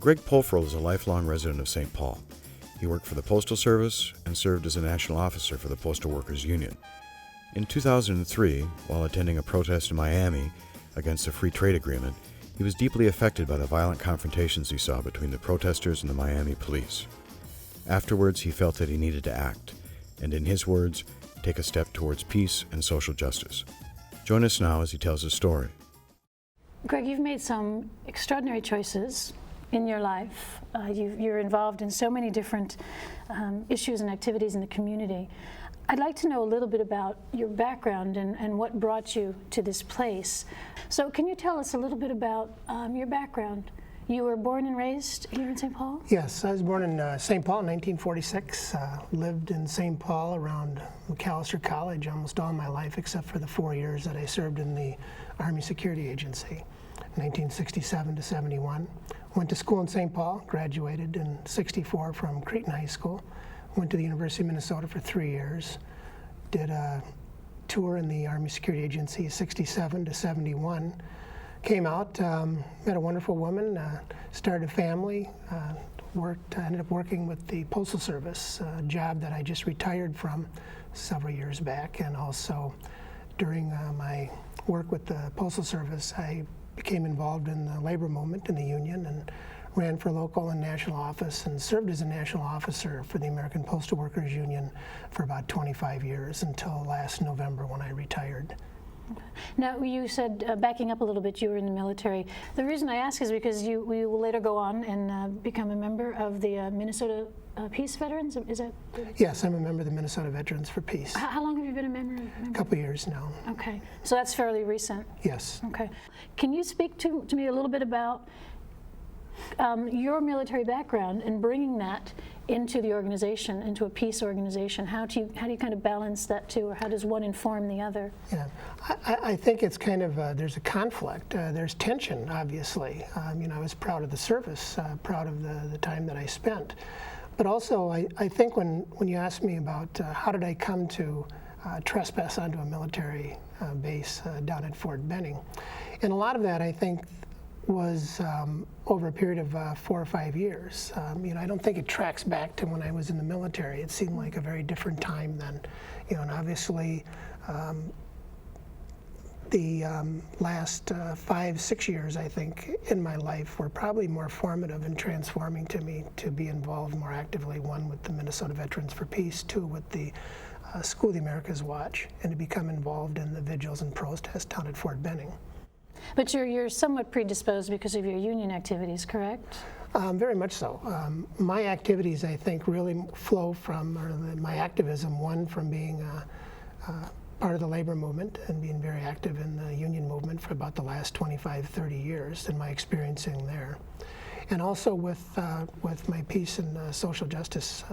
Greg Poferl is a lifelong resident of St. Paul. He worked for the Postal Service and served as a national officer for the Postal Workers Union. In 2003, while attending a protest in Miami against the free trade agreement, he was deeply affected by the violent confrontations he saw between the protesters and the Miami police. Afterwards, he felt that he needed to act, and in his words, take a step towards peace and social justice. Join us now as he tells his story. Greg, you've made some extraordinary choices in your life. You're involved in so many different issues and activities in the community. I'd like to know a little bit about your background and what brought you to this place. So can you tell us a little bit about your background? You were born and raised here in St. Paul? Yes, I was born in St. Paul in 1946. Lived in St. Paul around McAllister College almost all my life, except for the 4 years that I served in the Army Security Agency, 1967 to 71. Went to school in St. Paul, graduated in 64 from Cretin High School. Went to the University of Minnesota for 3 years. Did a tour in the Army Security Agency, 67 to 71. Came out, met a wonderful woman, started a family, ended up working with the Postal Service, a job that I just retired from several years back. And also during my work with the Postal Service, I became involved in the labor movement in the union and ran for local and national office and served as a national officer for the American Postal Workers Union for about 25 years until last November when I retired. Now, you said, backing up a little bit, you were in the military. The reason I ask is because you will later go on and become a member of the Minnesota Peace Veterans. Is that? Yes, I'm a member of the Minnesota Veterans for Peace. How long have you been a member? A couple years now. Okay, so that's fairly recent. Yes. Okay. Can you speak to me a little bit about your military background and bringing that into the organization, into a peace organization? How do you kind of balance that two, or how does one inform the other? Yeah, I think it's kind of there's a conflict. There's tension, obviously. I was proud of the service, proud of the time that I spent, but also I think when you ask me about how did I come to trespass onto a military base down at Fort Benning, and a lot of that I think was over a period of 4 or 5 years. I don't think it tracks back to when I was in the military. It seemed like a very different time then. And obviously the last 5, 6 years, I think, in my life were probably more formative and transforming to me to be involved more actively, one with the Minnesota Veterans for Peace, two with the School of the Americas Watch, and to become involved in the vigils and protests down at Fort Benning. But you're somewhat predisposed because of your union activities, correct? Very much so. My activities, I think, really flow from my activism, one from being part of the labor movement and being very active in the union movement for about the last 25, 30 years and my experiencing there. And also with my peace and social justice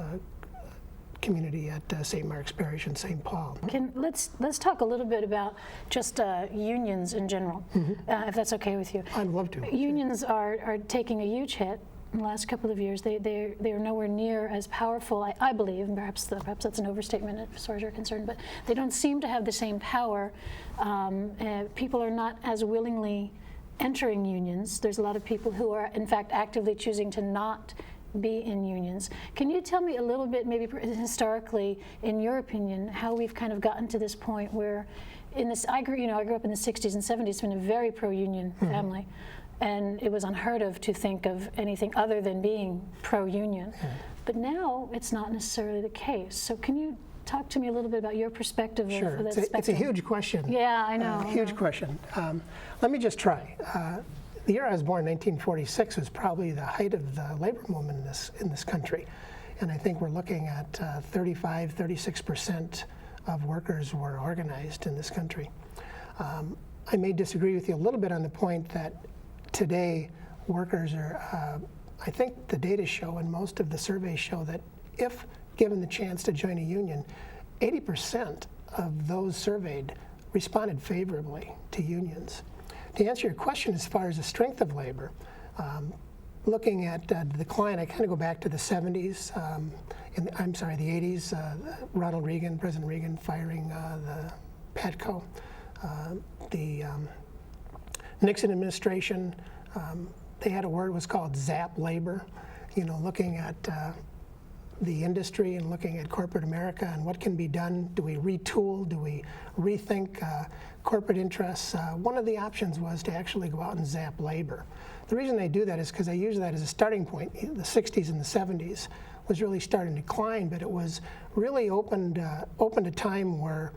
community at St. Mark's Parish in St. Paul. Let's talk a little bit about just unions in general, if that's okay with you. I'd love to. Unions are taking a huge hit in the last couple of years. They are nowhere near as powerful, I believe, and perhaps that's an overstatement as far as you're concerned, but they don't seem to have the same power. People are not as willingly entering unions. There's a lot of people who are, in fact, actively choosing to not be in unions. Can you tell me a little bit, maybe historically, in your opinion, how we've kind of gotten to this point where, I grew up in the 60s and 70s, it's been a very pro-union family, and it was unheard of to think of anything other than being pro-union. But now it's not necessarily the case. So can you talk to me a little bit about your perspective Sure. of that spectrum? It's a huge question. Yeah, I know. Huge question. Let me just try. The year I was born, 1946, was probably the height of the labor movement in this country. And I think we're looking at 35, 36% of workers were organized in this country. I may disagree with you a little bit on the point that today workers are, I think the data show and most of the surveys show that if given the chance to join a union, 80% of those surveyed responded favorably to unions. To answer your question as far as the strength of labor, looking at the decline, I kind of go back to the 70s, the 80s, Ronald Reagan, President Reagan firing the PATCO, the Nixon administration they had a word was called zap labor, looking at the industry and looking at corporate America and what can be done. Do we retool? Do we rethink corporate interests? One of the options was to actually go out and zap labor. The reason they do that is because they use that as a starting point. The 60s and the 70s was really starting to decline, but it was really opened a time where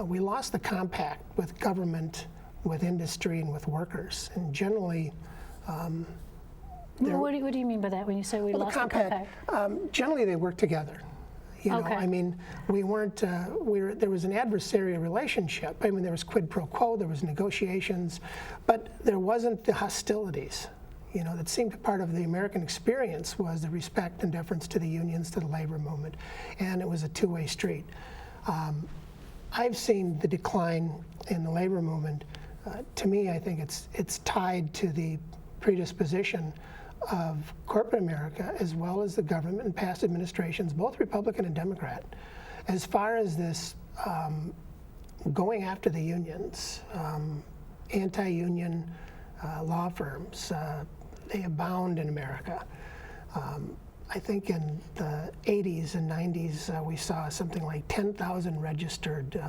we lost the compact with government, with industry, and with workers. And generally, what do you mean by that when you say we lost the compact? Generally, they work together. Okay. I mean, we weren't. There was an adversarial relationship. I mean, there was quid pro quo. There was negotiations, but there wasn't the hostilities. That seemed part of the American experience was the respect and deference to the unions, to the labor movement, and it was a two-way street. I've seen the decline in the labor movement. To me, I think it's tied to the predisposition of corporate America as well as the government and past administrations, both Republican and Democrat, as far as this going after the unions, anti-union law firms. They abound in America. I think in the 80s and 90s, we saw something like 10,000 registered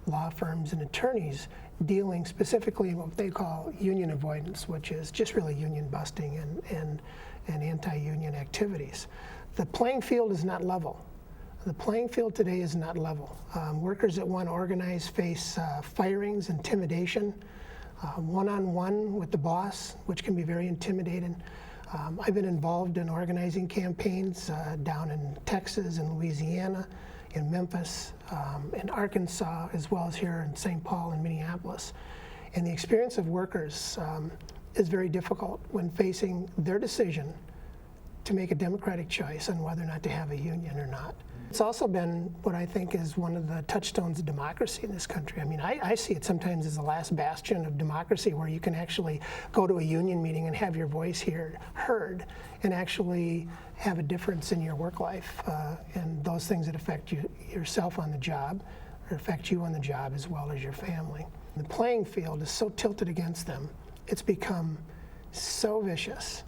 law firms and attorneys dealing specifically in what they call union avoidance, which is just really union busting and anti-union activities. The playing field is not level. The playing field today is not level. Workers that want to organize face firings, intimidation, one-on-one with the boss, which can be very intimidating. I've been involved in organizing campaigns down in Texas and Louisiana, in Memphis, in Arkansas, as well as here in St. Paul and Minneapolis. And the experience of workers is very difficult when facing their decision to make a democratic choice on whether or not to have a union or not. It's also been what I think is one of the touchstones of democracy in this country. I mean, I see it sometimes as the last bastion of democracy where you can actually go to a union meeting and have your voice heard and actually have a difference in your work life and those things that affect yourself on the job or affect you on the job as well as your family. The playing field is so tilted against them. It's become so vicious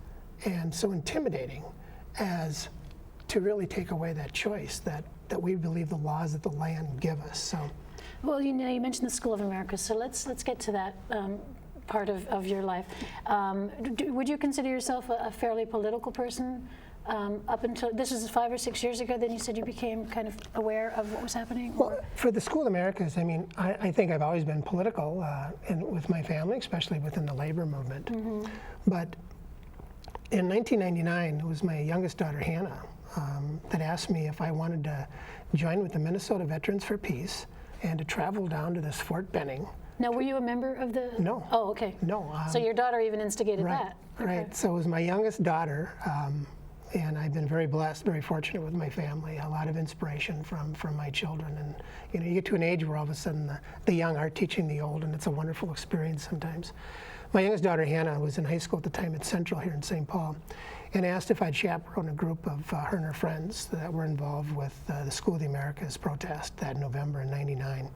and so intimidating as to really take away that choice that we believe the laws of the land give us. So, well, you mentioned the School of America, so let's get to that part of your life. Would you consider yourself a fairly political person up until, this was 5 or 6 years ago, then you said you became kind of aware of what was happening? Well, for the School of Americas, I mean, I think I've always been political and with my family, especially within the labor movement. Mm-hmm. But in 1999, it was my youngest daughter, Hannah, that asked me if I wanted to join with the Minnesota Veterans for Peace and to travel down to this Fort Benning. Now, were you a member of the? No. Oh, okay. No. So your daughter even instigated right, that? Okay. Right. So it was my youngest daughter, and I've been very blessed, very fortunate with my family. A lot of inspiration from my children, and you get to an age where all of a sudden the young are teaching the old, and it's a wonderful experience sometimes. My youngest daughter, Hannah, was in high school at the time at Central here in St. Paul, and asked if I'd chaperone a group of her and her friends that were involved with the School of the Americas protest that November in '99.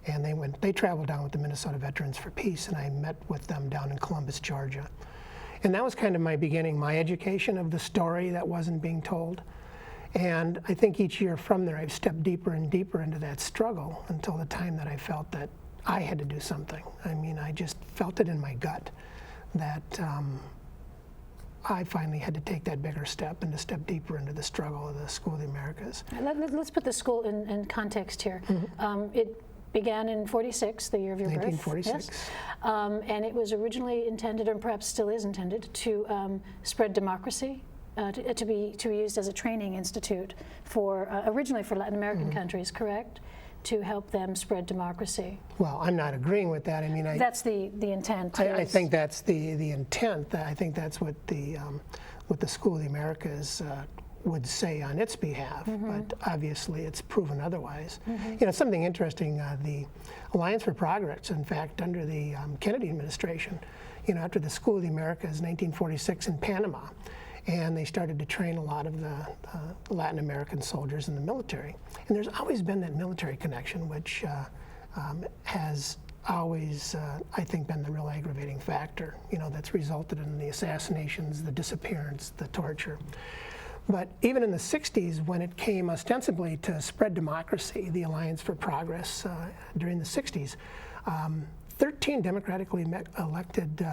And they traveled down with the Minnesota Veterans for Peace, and I met with them down in Columbus, Georgia. And that was kind of my beginning, my education of the story that wasn't being told. And I think each year from there, I've stepped deeper and deeper into that struggle until the time that I felt that I had to do something. I mean, I just felt it in my gut that I finally had to take that bigger step and to step deeper into the struggle of the School of the Americas. Let's put the school in context here. Mm-hmm. It began in '46, the year of your 1946. birth. Yes. And it was originally intended, or perhaps still is intended, to spread democracy, to be used as a training institute for originally for Latin American mm-hmm. countries, correct? To help them spread democracy. Well, I'm not agreeing with that. I mean, that's the intent. I think that's the intent. I think that's what the School of the Americas would say on its behalf. Mm-hmm. But obviously, it's proven otherwise. Mm-hmm. Something interesting. The Alliance for Progress, in fact, under the Kennedy administration, after the School of the Americas, 1946 in Panama. And they started to train a lot of the Latin American soldiers in the military. And there's always been that military connection, which has always, I think, been the real aggravating factor, that's resulted in the assassinations, the disappearance, the torture. But even in the 60s, when it came ostensibly to spread democracy, the Alliance for Progress during the 60s, 13 democratically elected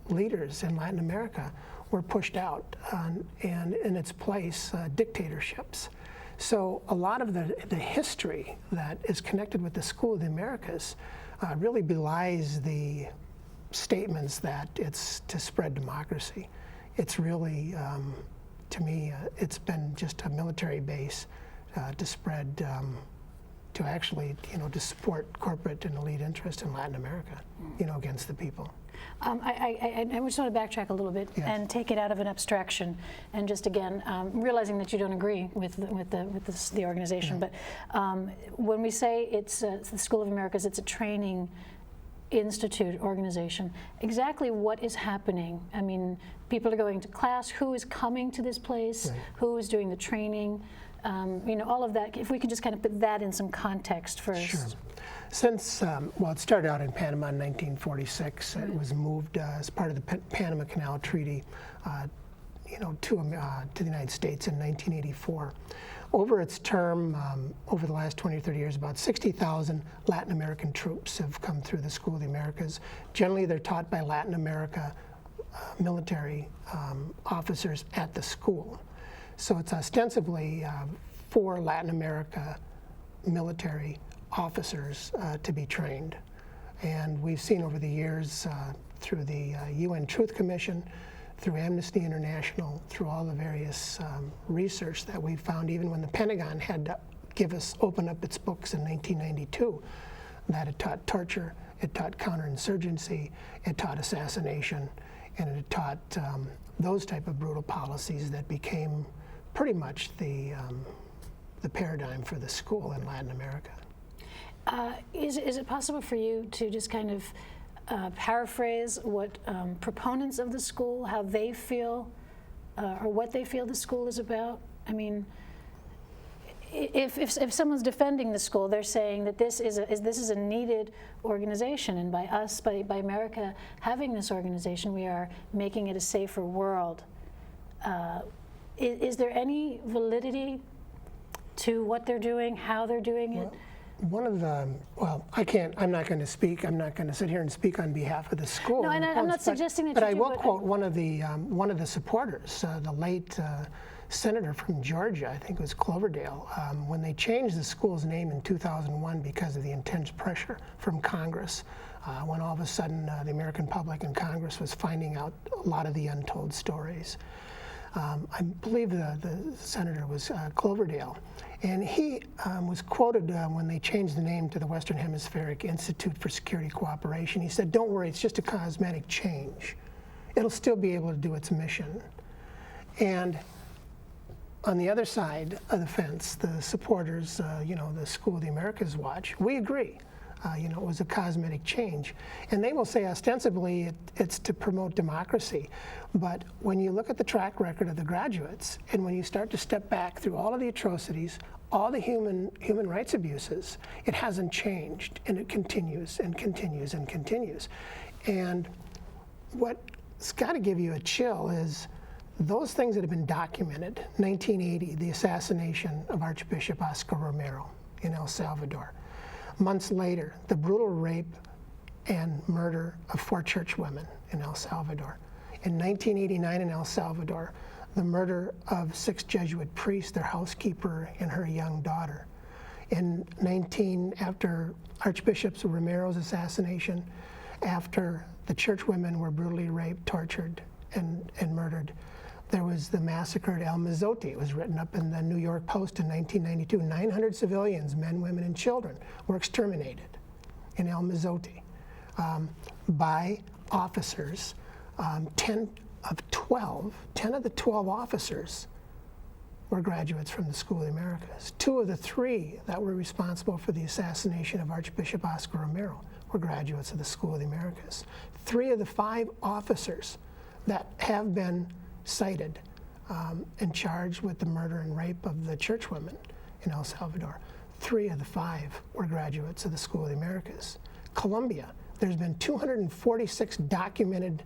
leaders in Latin America were pushed out, and in its place, dictatorships. So a lot of the history that is connected with the School of the Americas really belies the statements that it's to spread democracy. It's really, to me, it's been just a military base to spread, to actually, to support corporate and elite interest in Latin America, against the people. I just want to backtrack a little bit and take it out of an abstraction, and just again realizing that you don't agree with the organization. But when we say it's the School of Americas, it's a training institute organization. Exactly what is happening? I mean, people are going to class. Who is coming to this place? Right. Who is doing the training? All of that. If we can just kind of put that in some context first. Sure. Since, it started out in Panama in 1946. It was moved as part of the Panama Canal Treaty, to the United States in 1984. Over its term, over the last 20 or 30 years, about 60,000 Latin American troops have come through the School of the Americas. Generally, they're taught by Latin America military officers at the school. So it's ostensibly for Latin America military officers to be trained. And we've seen over the years through the UN Truth Commission, through Amnesty International, through all the various research that we've found, even when the Pentagon had to open up its books in 1992, that it taught torture, it taught counterinsurgency, it taught assassination, and it taught those type of brutal policies that became pretty much the paradigm for the school in Latin America. Is it possible for you to just kind of paraphrase what proponents of the school, how they feel, or what they feel the school is about? I mean, if someone's defending the school, they're saying that this is a needed organization, and by us, by America having this organization, we are making it a safer world. Is there any validity to what they're doing, how they're doing it? One of the, I'm not going to speak. I'm not going to sit here and speak on behalf of the school. No, and I'm not suggesting that but you I do, will quote one of the supporters, the late senator from Georgia, I think it was Cloverdale, when they changed the school's name in 2001 because of the intense pressure from Congress, when all of a sudden the American public and Congress was finding out a lot of the untold stories. I believe the senator was Cloverdale, and he was quoted when they changed the name to the Western Hemispheric Institute for Security Cooperation. He said, "Don't worry, it's just a cosmetic change. It'll still be able to do its mission." And on the other side of the fence, the supporters, the School of the Americas watch, we agree. It was a cosmetic change. And they will say ostensibly it's to promote democracy. But when you look at the track record of the graduates, and when you start to step back through all of the atrocities, all the human rights abuses, it hasn't changed, and it continues and continues and continues. And what's got to give you a chill is those things that have been documented. 1980, the assassination of Archbishop Oscar Romero in El Salvador. Months later, the brutal rape and murder of 4 church women in El Salvador. In 1989 in El Salvador, the murder of 6 Jesuit priests, their housekeeper and her young daughter. After Archbishop Romero's assassination, after the church women were brutally raped, tortured, and murdered, there was the massacre at El Mazote. It was written up in the New York Post in 1992. 900 civilians, men, women, and children, were exterminated in El Mazote by officers. 10 of the 12 officers were graduates from the School of the Americas. 2 of the 3 that were responsible for the assassination of Archbishop Oscar Romero were graduates of the School of the Americas. 3 of the 5 officers that have been cited and charged with the murder and rape of the church women in El Salvador, 3 of the 5 were graduates of the School of the Americas. Colombia, there's been 246 documented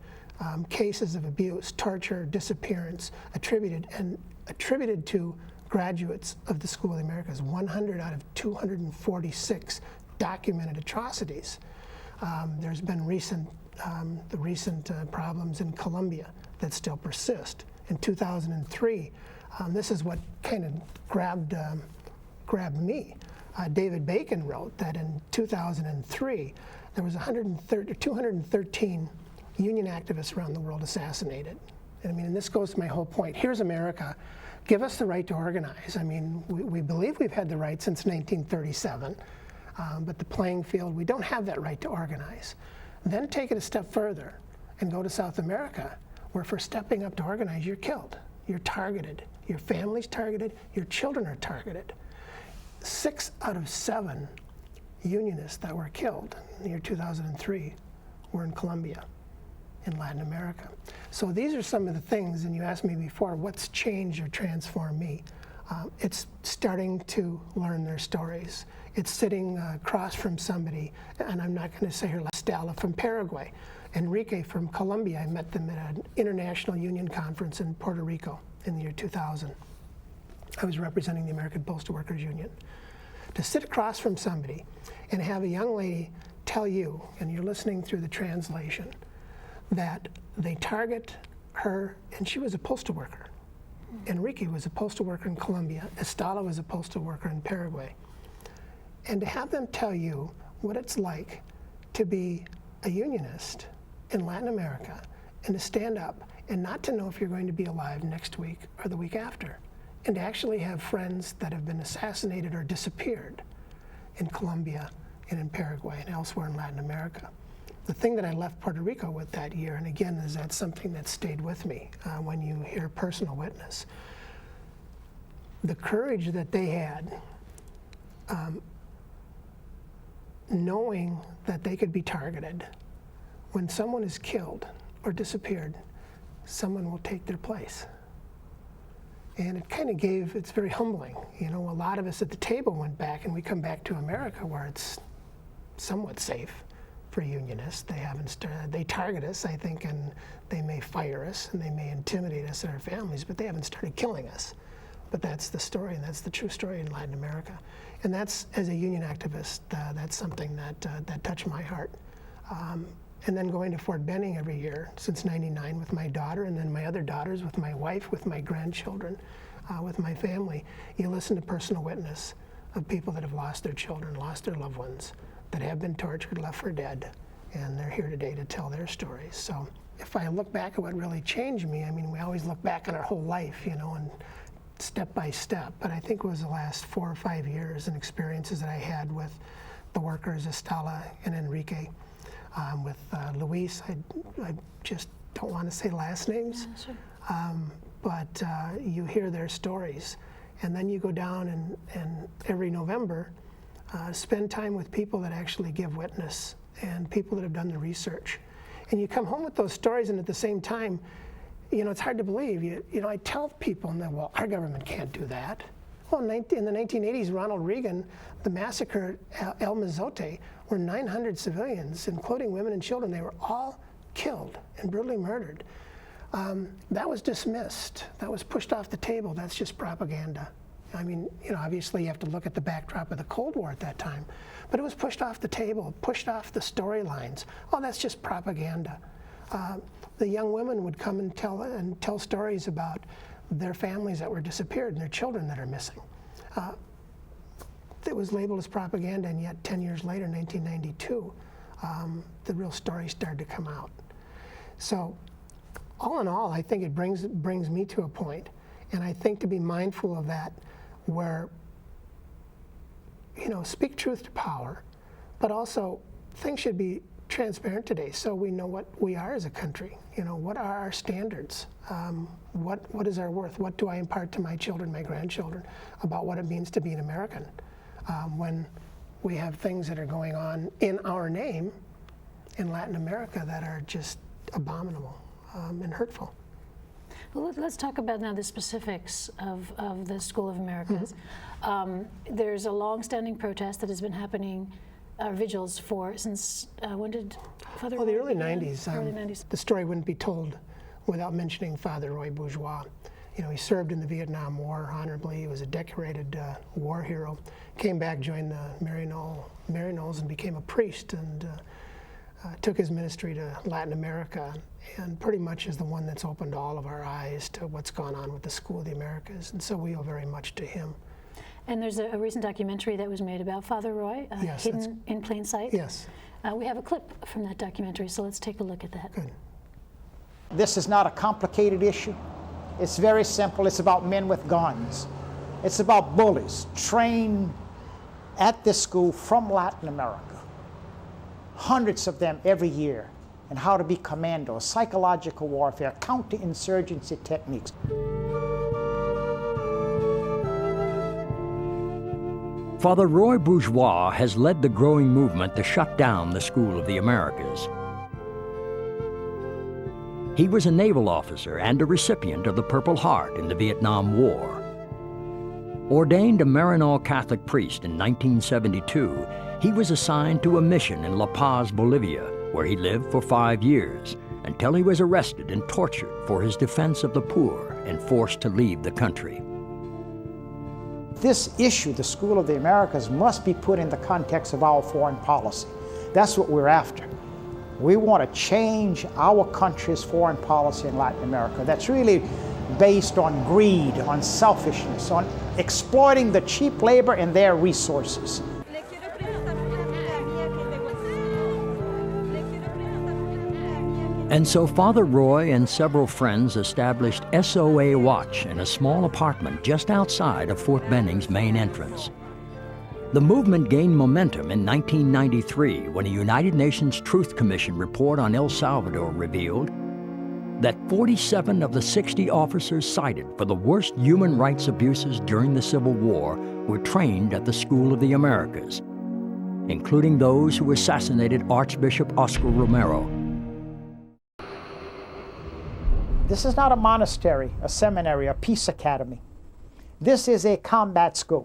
cases of abuse, torture, disappearance attributed to graduates of the School of the Americas. 100 out of 246 documented atrocities. There's been the recent problems in Colombia that still persist. In 2003, this is what kind of grabbed me. David Bacon wrote that in 2003, there was 213 union activists around the world assassinated. And I mean, and this goes to my whole point. Here's America. Give us the right to organize. I mean, we believe we've had the right since 1937, but the playing field, we don't have that right to organize. Then take it a step further and go to South America, where for stepping up to organize, you're killed. You're targeted. Your family's targeted. Your children are targeted. 6 out of 7 unionists that were killed in the year 2003 were in Colombia, in Latin America. So these are some of the things, and you asked me before, what's changed or transformed me? It's starting to learn their stories. It's sitting across from somebody, and I'm not going to say her last, Stella from Paraguay, Enrique from Colombia. I met them at an international union conference in Puerto Rico in the year 2000. I was representing the American Postal Workers Union. To sit across from somebody and have a young lady tell you, and you're listening through the translation, that they target her, and she was a postal worker. Enrique was a postal worker in Colombia. Estala was a postal worker in Paraguay. And to have them tell you what it's like to be a unionist in Latin America and to stand up and not to know if you're going to be alive next week or the week after, and to actually have friends that have been assassinated or disappeared in Colombia and in Paraguay and elsewhere in Latin America. The thing that I left Puerto Rico with that year, and again, is that something that stayed with me when you hear personal witness. The courage that they had, knowing that they could be targeted. When someone is killed or disappeared, someone will take their place. And it kind of it's very humbling. You know, a lot of us at the table went back, and we come back to America where it's somewhat safe for unionists. They target us, I think, and they may fire us and they may intimidate us and our families, but they haven't started killing us. But that's the story, and that's the true story in Latin America. And that's, as a union activist, that's something that touched my heart. And then going to Fort Benning every year since '99 with my daughter, and then my other daughters, with my wife, with my grandchildren, with my family, you listen to personal witness of people that have lost their children, lost their loved ones, that have been tortured, left for dead, and they're here today to tell their stories. So if I look back at what really changed me, I mean, we always look back on our whole life, you know, and step by step, but I think it was the last 4 or 5 years and experiences that I had with the workers, Estela and Enrique, with Luis. I just don't want to say last names, yeah, sure. But you hear their stories, and then you go down and every November spend time with people that actually give witness and people that have done the research. And you come home with those stories, and at the same time, you know, it's hard to believe. You know, I tell people, and well, our government can't do that. Well, in the 1980s, Ronald Reagan, the massacre at El Mozote, were 900 civilians, including women and children. They were all killed and brutally murdered. That was dismissed. That was pushed off the table. That's just propaganda. I mean, you know, obviously you have to look at the backdrop of the Cold War at that time, but it was pushed off the table, pushed off the storylines. Oh, that's just propaganda. The young women would come and tell stories about their families that were disappeared and their children that are missing. It was labeled as propaganda, and yet 10 years later, 1992, the real story started to come out. So all in all, I think it brings me to a point, and I think to be mindful of that, where, you know, speak truth to power, but also things should be transparent today, so we know what we are as a country. You know, what are our standards? What is our worth? What do I impart to my children, my grandchildren, about what it means to be an American? When we have things that are going on in our name in Latin America that are just abominable and hurtful. Well, let's talk about now the specifics of the School of Americas. There's a long-standing protest that has been happening, vigils for, since, when did Father Well, Roy the early begin? 90s. Early 90s. The story wouldn't be told without mentioning Father Roy Bourgeois. You know, he served in the Vietnam War honorably. He was a decorated war hero. Came back, joined the Maryknolls, and became a priest, and took his ministry to Latin America, and pretty much is the one that's opened all of our eyes to what's gone on with the School of the Americas, and so we owe very much to him. And there's a recent documentary that was made about Father Roy, Yes, Hidden in Plain Sight. Yes. We have a clip from that documentary, so let's take a look at that. Good. This is not a complicated issue. It's very simple. It's about men with guns. It's about bullies trained at this school from Latin America. Hundreds of them every year, and how to be commandos, psychological warfare, counterinsurgency techniques. Father Roy Bourgeois has led the growing movement to shut down the School of the Americas. He was a naval officer and a recipient of the Purple Heart in the Vietnam War. Ordained a Maryknoll Catholic priest in 1972, he was assigned to a mission in La Paz, Bolivia, where he lived for 5 years, until he was arrested and tortured for his defense of the poor and forced to leave the country. This issue, the School of the Americas, must be put in the context of our foreign policy. That's what we're after. We want to change our country's foreign policy in Latin America. That's really based on greed, on selfishness, on exploiting the cheap labor and their resources. And so Father Roy and several friends established SOA Watch in a small apartment just outside of Fort Benning's main entrance. The movement gained momentum in 1993 when a United Nations Truth Commission report on El Salvador revealed that 47 of the 60 officers cited for the worst human rights abuses during the Civil War were trained at the School of the Americas, including those who assassinated Archbishop Oscar Romero. This is not a monastery, a seminary, a peace academy. This is a combat school.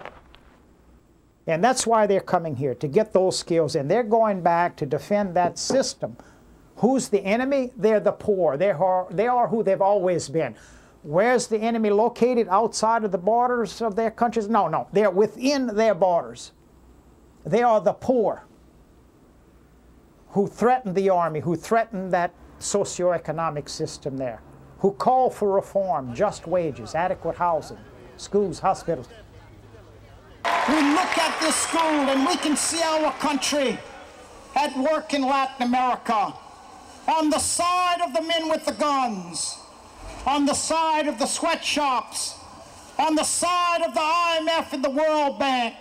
And that's why they're coming here, to get those skills. And they're going back to defend that system. Who's the enemy? They're the poor. They are who they've always been. Where's the enemy located? Outside of the borders of their countries? No, they're within their borders. They are the poor who threaten the army, who threaten that socioeconomic system there, who call for reform, just wages, adequate housing, schools, hospitals. We look at this school and we can see our country at work in Latin America, on the side of the men with the guns, on the side of the sweatshops, on the side of the IMF and the World Bank,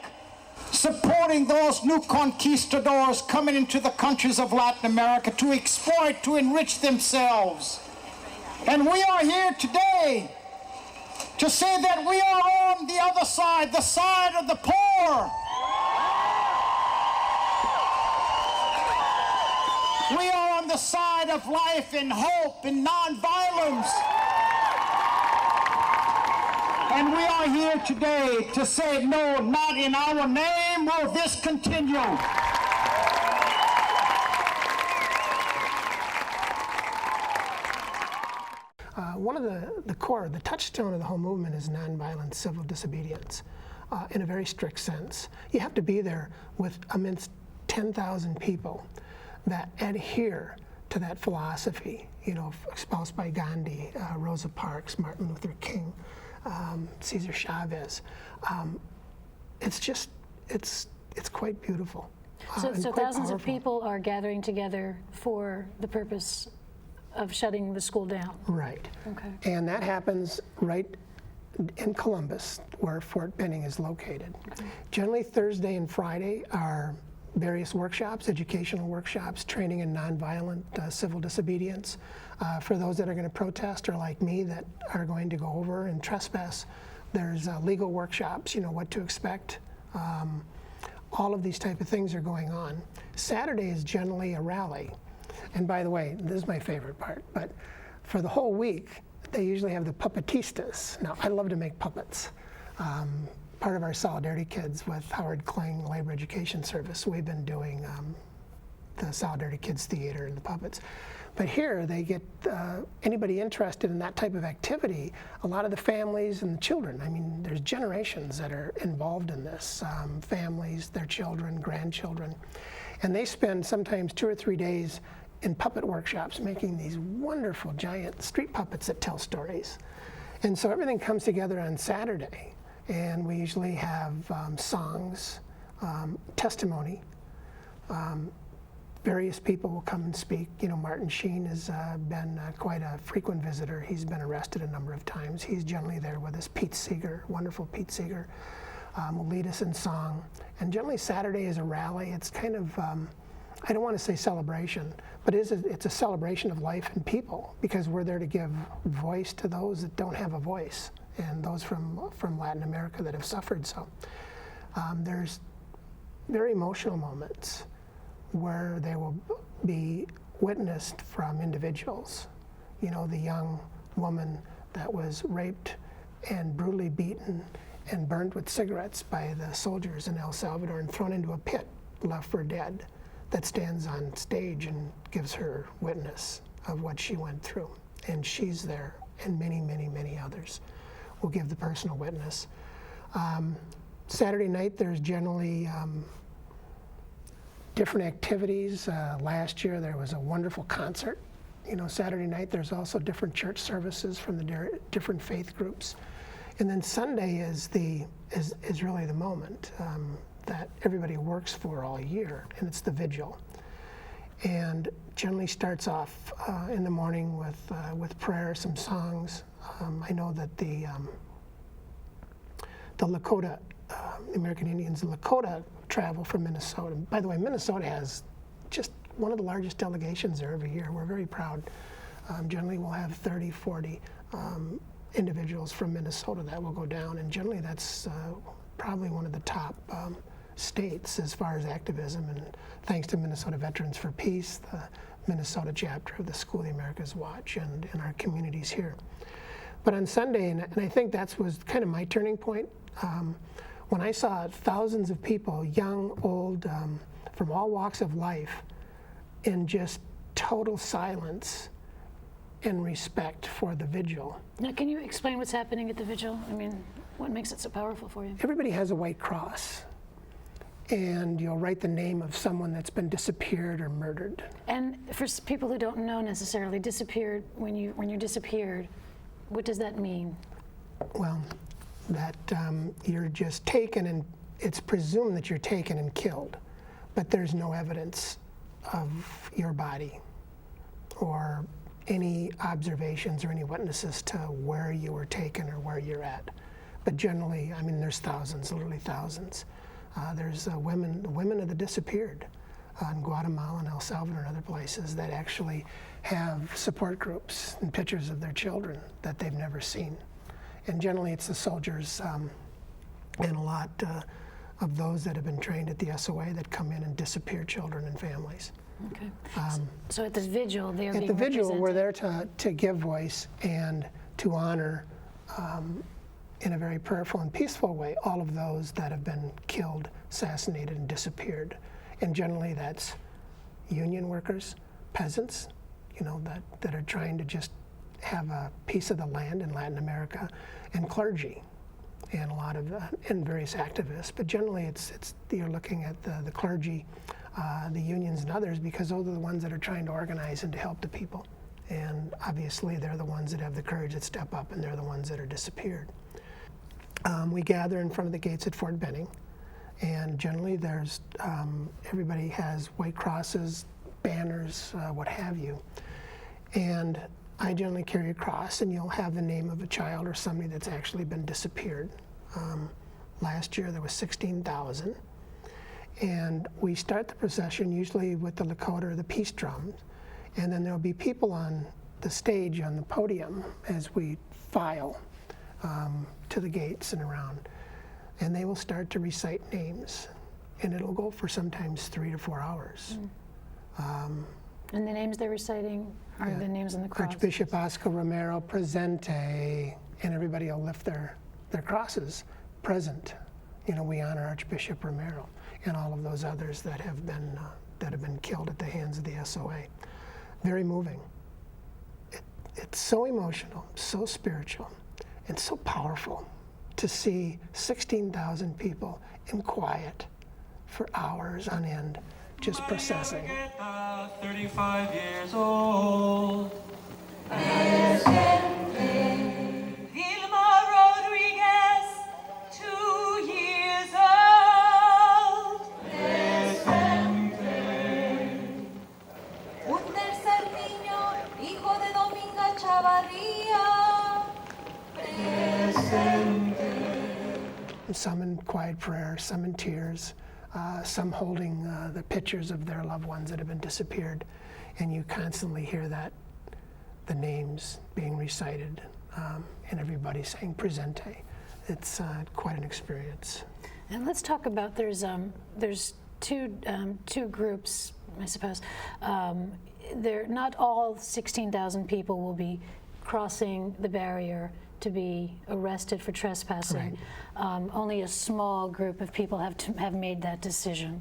supporting those new conquistadors coming into the countries of Latin America to exploit, to enrich themselves. And we are here today to say that we are on the other side, the side of the poor. We are on the side of life and hope and nonviolence. And we are here today to say, no, not in our name will this continue. One of the touchstone of the whole movement is nonviolent civil disobedience in a very strict sense. You have to be there with amidst 10,000 people that adhere to that philosophy, you know, espoused by Gandhi, Rosa Parks, Martin Luther King, Cesar Chavez. It's quite beautiful. So and quite thousands of powerful. people are gathering together for the purpose of shutting the school down. Right. Okay. And that happens right in Columbus, where Fort Benning is located. Okay. Generally, Thursday and Friday are various workshops, educational workshops, training in nonviolent civil disobedience. For those that are going to protest, or like me, that are going to go over and trespass, there's legal workshops, you know, what to expect. All of these type of things are going on. Saturday is generally a rally. And by the way, this is my favorite part, but for the whole week, they usually have the puppetistas. Now, I love to make puppets. Part of our Solidarity Kids with Howard Kling Labor Education Service, we've been doing the Solidarity Kids Theater and the puppets. But here they get anybody interested in that type of activity, a lot of the families and the children. I mean, there's generations that are involved in this, families, their children, grandchildren. And they spend sometimes 2 or 3 days in puppet workshops making these wonderful giant street puppets that tell stories. And so everything comes together on Saturday. And we usually have songs, testimony. Various people will come and speak. You know, Martin Sheen has been quite a frequent visitor. He's been arrested a number of times. He's generally there with us. Pete Seeger, wonderful Pete Seeger, will lead us in song. And generally Saturday is a rally. It's kind of, I don't want to say celebration, but it's a celebration of life and people, because we're there to give voice to those that don't have a voice, and those from Latin America that have suffered. So there's very emotional moments where they will be witnessed from individuals. You know, the young woman that was raped and brutally beaten and burned with cigarettes by the soldiers in El Salvador and thrown into a pit, left for dead, that stands on stage and gives her witness of what she went through. And she's there, and many, many, many others will give the personal witness. Saturday night, there's generally different activities. Last year there was a wonderful concert. You know, Saturday night there's also different church services from the different faith groups. And then Sunday is really the moment that everybody works for all year, and it's the vigil. And generally starts off in the morning with prayer, some songs. I know that the Lakota, American Indians, the Lakota travel from Minnesota. By the way, Minnesota has just one of the largest delegations there every year. We're very proud. Generally we'll have 30, 40 individuals from Minnesota that will go down, and generally that's probably one of the top states as far as activism, and thanks to Minnesota Veterans for Peace, the Minnesota chapter of the School of the Americas Watch, and in our communities here. But on Sunday, and I think that was kind of my turning point, when I saw thousands of people, young, old, from all walks of life, in just total silence and respect for the vigil. Now, can you explain what's happening at the vigil? I mean, what makes it so powerful for you? Everybody has a white cross, and you'll write the name of someone that's been disappeared or murdered. And for people who don't know necessarily, disappeared, when you're disappeared, what does that mean? Well, that you're just taken, and it's presumed that you're taken and killed, but there's no evidence of your body or any observations or any witnesses to where you were taken or where you're at. But generally, I mean, there's thousands, literally thousands. There's women of the disappeared in Guatemala and El Salvador and other places that actually have support groups and pictures of their children that they've never seen. And generally it's the soldiers and a lot of those that have been trained at the SOA that come in and disappear children and families. Okay. So at this vigil, they're being At the vigil, represented. we're there to give voice and to honor in a very prayerful and peaceful way all of those that have been killed, assassinated, and disappeared. And generally that's union workers, peasants, you know, that are trying to just have a piece of the land in Latin America, and clergy, and a lot of and various activists. But generally, it's you're looking at the clergy, the unions, and others, because those are the ones that are trying to organize and to help the people. And obviously, they're the ones that have the courage that step up, and they're the ones that are disappeared. We gather in front of the gates at Fort Benning, and generally, there's everybody has white crosses, banners, what have you, and I generally carry a cross, and you'll have the name of a child or somebody that's actually been disappeared. Last year there was 16,000, and we start the procession usually with the Lakota or the peace drums, and then there'll be people on the stage on the podium as we file to the gates and around, and they will start to recite names, and it'll go for sometimes 3 to 4 hours. And the names they're reciting are the names on the cross. Archbishop Oscar Romero, presente, and everybody will lift their crosses, present. You know, we honor Archbishop Romero and all of those others that have been killed at the hands of the SOA. Very moving. It's so emotional, so spiritual, and so powerful to see 16,000 people in quiet for hours on end, just processing. 35 years old. Vilma Rodriguez, 2 years old. Un tercer niño, hijo de Dominga Chavarría. Some in quiet prayer, some in tears, some holding the pictures of their loved ones that have been disappeared, and you constantly hear the names being recited, and everybody saying presente. It's quite an experience. And let's talk about there's two groups, I suppose. Not all 16,000 people will be crossing the barrier to be arrested for trespassing. Right. Only a small group of people have made that decision.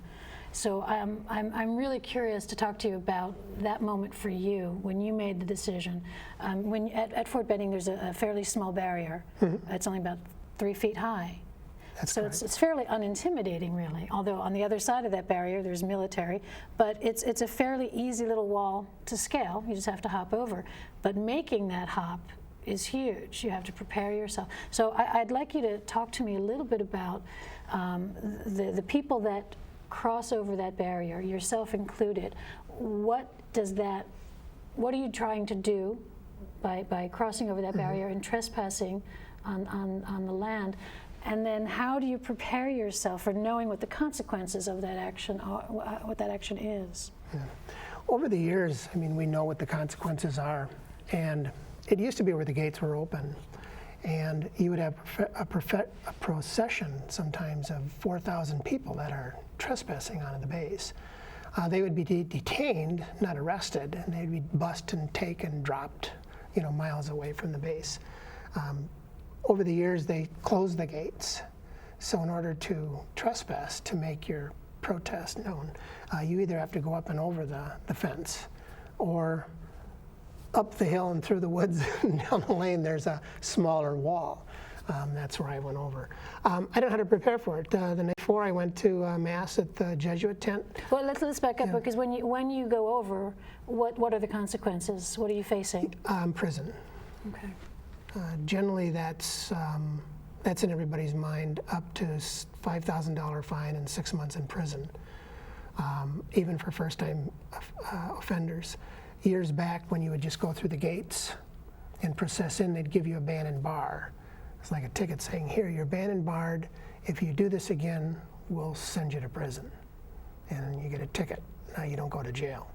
So I'm really curious to talk to you about that moment for you when you made the decision. When at Fort Benning, there's a fairly small barrier. Mm-hmm. It's only about 3 feet high. That's so correct. it's fairly unintimidating, really. Although on the other side of that barrier, there's military, but it's a fairly easy little wall to scale. You just have to hop over. But making that hop is huge. You have to prepare yourself. So I'd like you to talk to me a little bit about the people that cross over that barrier, yourself included. What are you trying to do by crossing over that barrier and trespassing on the land? And then how do you prepare yourself for knowing what the consequences of that action are, what that action is? Yeah. Over the years, I mean, we know what the consequences are. And it used to be where the gates were open, and you would have a procession sometimes of 4,000 people that are trespassing onto the base. They would be detained, not arrested, and they'd be bussed and taken, dropped, miles away from the base. Over the years, they closed the gates. So in order to trespass, to make your protest known, you either have to go up and over the fence, or up the hill and through the woods and down the lane, there's a smaller wall. That's where I went over. I don't know how to prepare for it. The night before, I went to Mass at the Jesuit tent. Well, let's back up, because when you go over, what are the consequences? What are you facing? Prison. Okay. Generally, that's in everybody's mind, up to $5,000 fine and 6 months in prison, even for first-time offenders. Years back, when you would just go through the gates and process in, they'd give you a ban and bar. It's like a ticket saying, here, you're banned and barred. If you do this again, we'll send you to prison. And you get a ticket. Now you don't go to jail.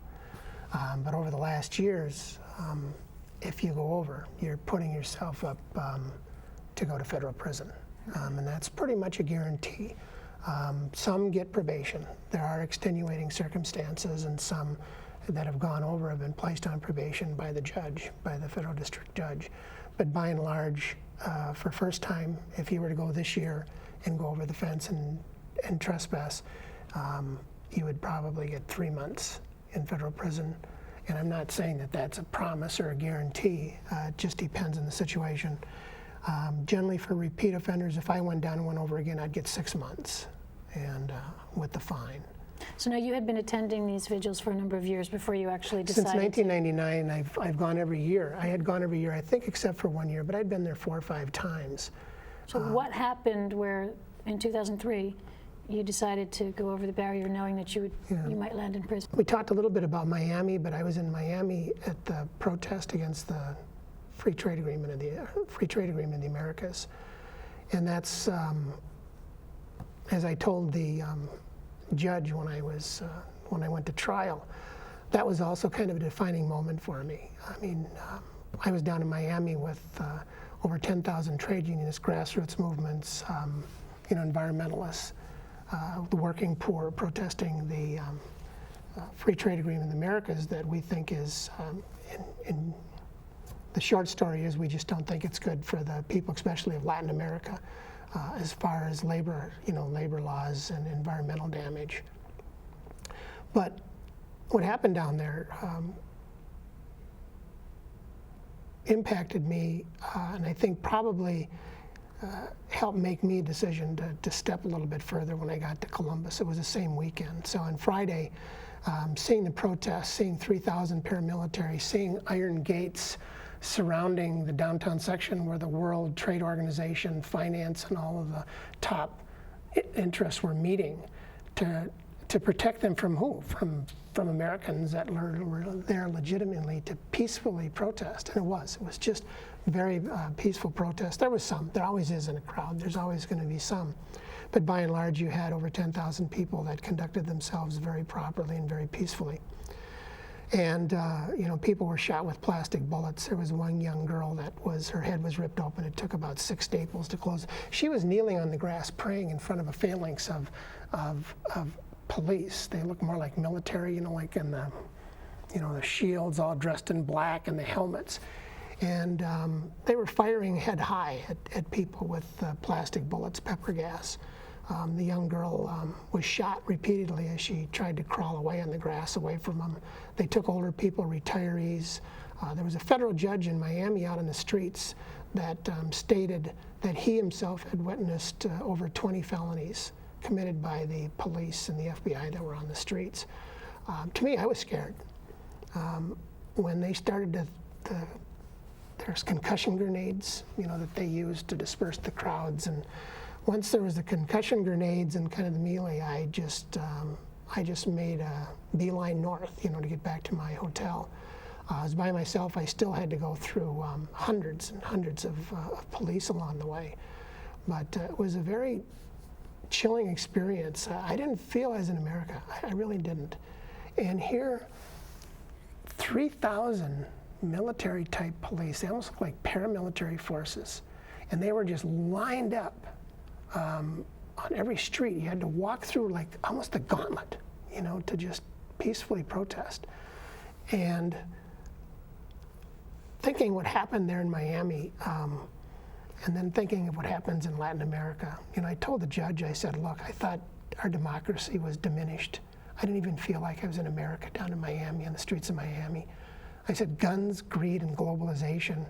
But over the last years, if you go over, you're putting yourself up to go to federal prison. And that's pretty much a guarantee. Some get probation. There are extenuating circumstances, and some that have gone over have been placed on probation by the judge, by the federal district judge. But by and large, for first time, if you were to go this year and go over the fence and trespass, you would probably get 3 months in federal prison. And I'm not saying that that's a promise or a guarantee. It just depends on the situation. Generally, for repeat offenders, if I went down and went over again, I'd get 6 months, and with the fine. So now you had been attending these vigils for a number of years before you actually decided. Since 1999, I've gone every year. I had gone every year, I think, except for 1 year, but I'd been there 4 or 5 times. So what happened where, in 2003, you decided to go over the barrier knowing that you might land in prison? We talked a little bit about Miami, but I was in Miami at the protest against the free trade agreement of the Americas. And that's, as I told the judge when I went to trial, that was also kind of a defining moment for me. I mean, I was down in Miami with over 10,000 trade unionists, grassroots movements, environmentalists, the working poor protesting free trade agreement in the Americas that we think is, in the short story is, we just don't think it's good for the people, especially of Latin America, as far as labor, labor laws and environmental damage. But what happened down there impacted me, and I think probably helped make me a decision to step a little bit further when I got to Columbus. It was the same weekend. So on Friday, seeing the protests, seeing 3,000 paramilitary, seeing iron gates surrounding the downtown section where the World Trade Organization, finance, and all of the top interests were meeting to protect them from who? From Americans that were there legitimately to peacefully protest. And it was just very peaceful protest. There was some, there always is in a crowd, there's always going to be some. But by and large, you had over 10,000 people that conducted themselves very properly and very peacefully. And people were shot with plastic bullets. There was one young girl her head was ripped open. It took about 6 staples to close. She was kneeling on the grass praying in front of a phalanx of police. They look more like military, like in the shields all dressed in black and the helmets. And they were firing head high at people with plastic bullets, pepper gas. The young girl was shot repeatedly as she tried to crawl away on the grass away from them. They took older people, retirees. There was a federal judge in Miami out on the streets that stated that he himself had witnessed over 20 felonies committed by the police and the FBI that were on the streets. To me, I was scared. When they started there's concussion grenades, that they used to disperse the crowds. And once there was the concussion grenades and kind of the melee, I just made a beeline north, to get back to my hotel. I was by myself. I still had to go through hundreds and hundreds of police along the way. But it was a very chilling experience. I didn't feel as in America. I really didn't. And here, 3,000 military-type police. They almost look like paramilitary forces. And they were just lined up on every street. You had to walk through like almost a gauntlet, to just peacefully protest. And thinking what happened there in Miami, and then thinking of what happens in Latin America. I told the judge, I said, look, I thought our democracy was diminished. I didn't even feel like I was in America down in Miami, on the streets of Miami. I said, guns, greed, and globalization,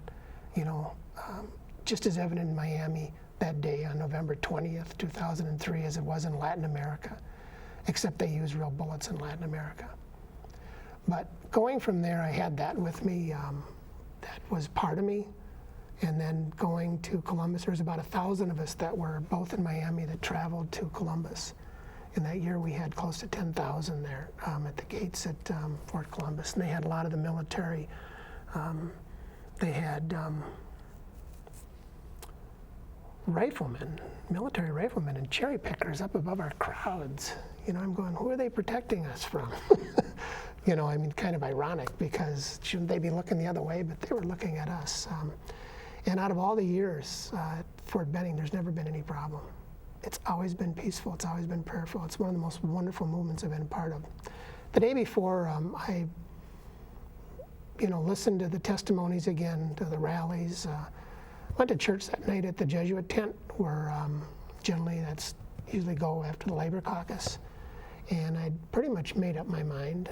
just as evident in Miami that day on November 20th, 2003, as it was in Latin America, except they use real bullets in Latin America. But going from there, I had that with me. That was part of me. And then going to Columbus, there was about 1,000 of us that were both in Miami that traveled to Columbus. In that year, we had close to 10,000 there at the gates at Fort Columbus. And they had a lot of the military. They had military riflemen and cherry pickers up above our crowds. I'm going, who are they protecting us from? Kind of ironic, because shouldn't they be looking the other way? But they were looking at us. And out of all the years at Fort Benning, there's never been any problem. It's always been peaceful. It's always been prayerful. It's one of the most wonderful movements I've been a part of. The day before, I listened to the testimonies again, to the rallies. Went to church that night at the Jesuit tent, where generally that's usually go after the Labor Caucus. And I'd pretty much made up my mind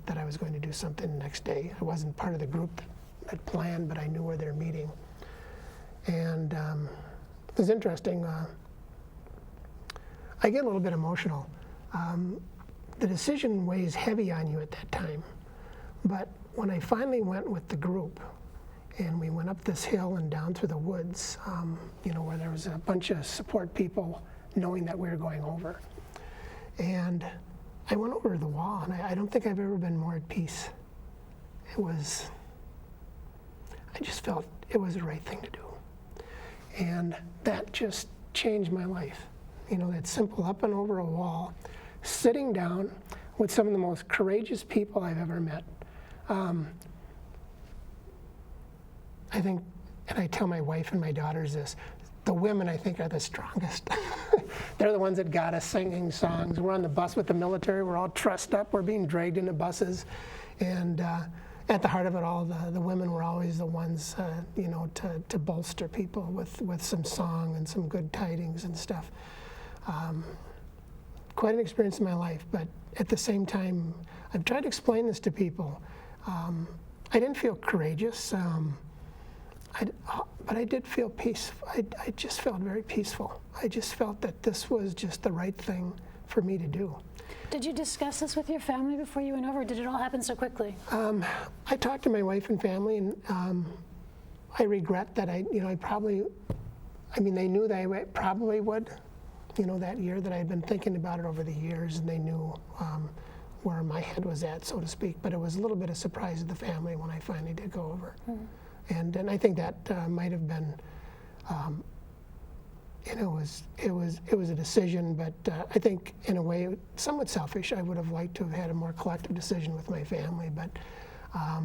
that I was going to do something the next day. I wasn't part of the group that planned, but I knew where they're meeting. And it was interesting. I get a little bit emotional. The decision weighs heavy on you at that time. But when I finally went with the group, and we went up this hill and down through the woods, where there was a bunch of support people knowing that we were going over. And I went over to the wall, and I don't think I've ever been more at peace. I just felt it was the right thing to do. And that just changed my life. That simple up and over a wall, sitting down with some of the most courageous people I've ever met. I think, and I tell my wife and my daughters this, the women, I think, are the strongest. They're the ones that got us singing songs. We're on the bus with the military. We're all trussed up. We're being dragged into buses. And at the heart of it all, the women were always the ones, you know, to bolster people with some song and some good tidings and stuff. Quite an experience in my life, but at the same time, I've tried to explain this to people. I didn't feel courageous, but I did feel peaceful. I just felt very peaceful. I just felt that this was just the right thing for me to do. Did you discuss this with your family before you went over, or did it all happen so quickly? I talked to my wife and family, and I regret that they knew that I probably would, you know, that year, that I had been thinking about it over the years, and they knew where my head was at, so to speak. But it was a little bit of surprise to the family when I finally did go over. And I think that might have been, you know, it was a decision, but I think in a way somewhat selfish. I would have liked to have had a more collective decision with my family, but I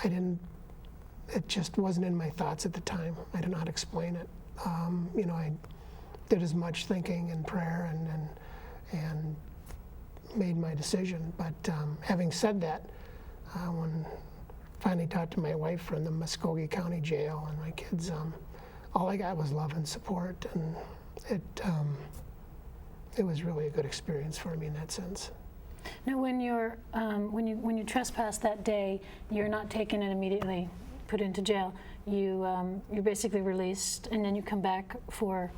didn't. It just wasn't in my thoughts at the time. I don't know how to explain it. You know, I did as much thinking and prayer and made my decision. But having said that, when finally talked to my wife from the Muskogee County Jail and my kids, all I got was love and support, and it was really a good experience for me in that sense. Now, when you trespass that day, you're not taken and immediately put into jail. You're basically released, and then you come back for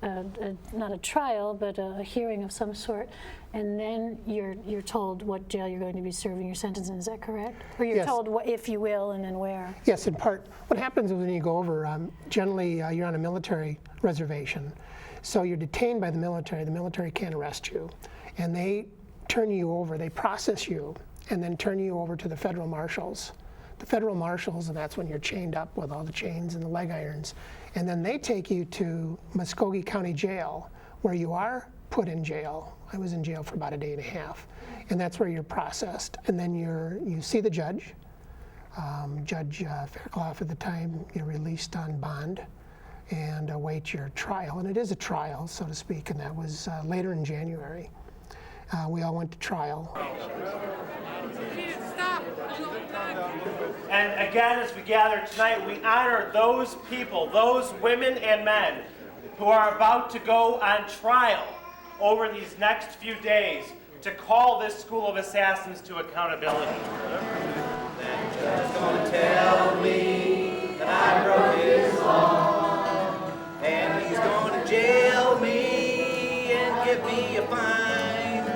not a trial, but a hearing of some sort, and then you're told what jail you're going to be serving your sentence in. Is that correct? Or you're Yes. told what, if you will, and then where? Yes, in part. What happens is when you go over, generally you're on a military reservation, so you're detained by the military. The military can't arrest you, and they turn you over. They process you, and then turn you over to the federal marshals. The federal marshals, and that's when you're chained up with all the chains and the leg irons. And then they take you to Muskogee County Jail, where you are put in jail. I was in jail for about a day and a half. And that's where you're processed. And then you see the judge, Judge Fairclough at the time. You're released on bond and await your trial. And it is a trial, so to speak, and that was later in January. We all went to trial. And again, as we gather tonight, we honor those people, those women and men who are about to go on trial over these next few days to call this school of assassins to accountability. They're just gonna tell me that I broke his law, and he's gonna jail me and give me a fine.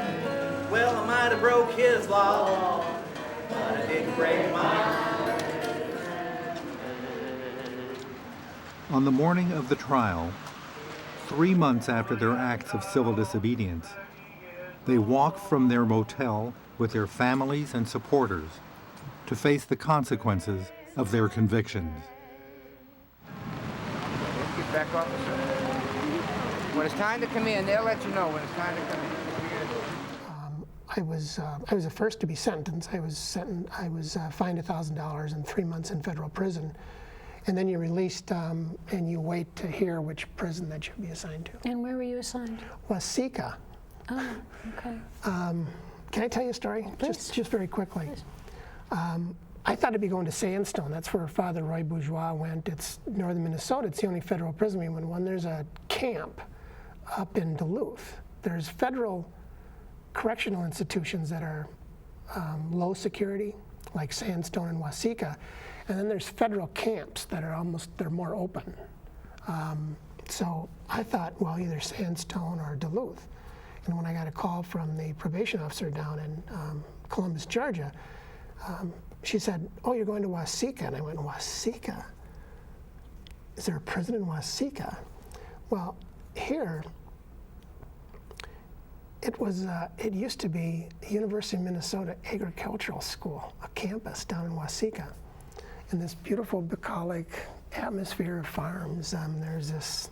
Well, I might have broke his law, but I didn't break mine. On the morning of the trial, 3 months after their acts of civil disobedience, they walk from their motel with their families and supporters to face the consequences of their convictions. Get back, officer. When it's time to come in, they'll let you know when it's time to come in. I was the first to be sentenced. I was fined $1,000 and 3 months in federal prison. And then you're released, and you wait to hear which prison that you'll be assigned to. And where were you assigned? Waseca. Oh, okay. Can I tell you a story? Please. Just very quickly. I thought I'd be going to Sandstone. That's where Father Roy Bourgeois went. It's northern Minnesota. It's the only federal prison we went. When there's a camp up in Duluth, there's federal correctional institutions that are low security, like Sandstone and Waseca. And then there's federal camps that are they're more open. So I thought, well, either Sandstone or Duluth. And when I got a call from the probation officer down in Columbus, Georgia, she said, oh, you're going to Waseca. And I went, Waseca? Is there a prison in Waseca? Well, here, it used to be University of Minnesota Agricultural School, a campus down in Waseca. In this beautiful bucolic atmosphere of farms, there's this